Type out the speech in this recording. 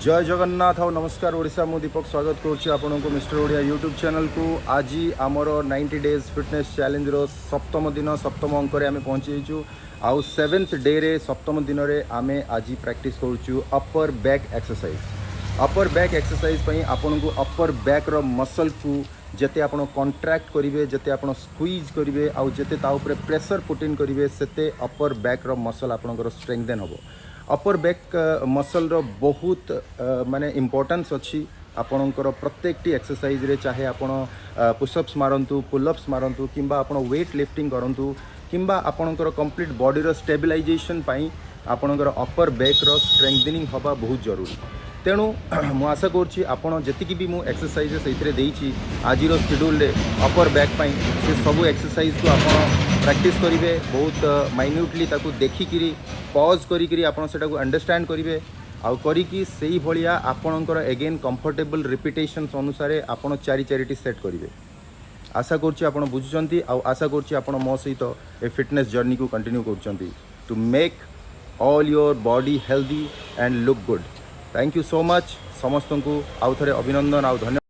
जय जगन्नाथ और नमस्कार ओडिशा मु दीपक स्वागत करुच्ची आपन को मिस्टर ओडिया यूट्यूब चैनल को। आज आमर 90 डेज फिटनेस चैलेंज रो सप्तम दिन सप्तम अंक आम पहुँचीचु आउ 7th डे रे सप्तम दिन रे आमे आज प्रैक्टिस करुचु upper back exercise. Upper back exercise पई आपन को अपर बैक रो मसल को जेते आपण कॉन्ट्रैक्ट करिवे जेते आपण स्क्वीज करिवे आउ जेते ता ऊपर प्रेशर पुट इन करिवे सेते अपर बैक रो मसल आपनकर स्ट्रेंथन हबो। अपर बैक मसल रो बहुत माने इम्पोर्टेंस अच्छी आपणकर प्रत्येक टी एक्सरसाइज रे, चाहे आपण पुशअप्स मारंतु पुलअप्स मारंतु किंबा आपण वेट लिफ्टिंग करंतु किंबा आपणकर कंप्लीट बॉडी रो स्टेबिलाइजेशन पाई आपणकर अपर बैक रो स्ट्रेंथनिंग हबा बहुत जरूरी। तेणु मु आशा करुच्ची आपण जतिकि भी मु एक्सरसाइज से देइछि आज शेड्यूल रे अपर बैक पाई से सब एक्सरसाइज को आपण प्रैक्टिस करिवे, बहुत माइन्यूटली ताकू देखिकी पॉज करी आपण सेटा को अंडरस्टैंड करिवे आउ करिकी सेही भलिया आपणकर अगेन कंफर्टेबल रिपीटेशंस अनुसार आपण चारि चारिटी सेट करिवे। आशा करुच्ची आपण बुझुचंती आउ आशा करुच्ची आपण मो सहित ए फिटनेस जर्नी को कंटिन्यू करुचंती to make all your body healthy and look good. Thank you so much. समस्त को आउ थे अभिनंदन आउ धन्यवाद।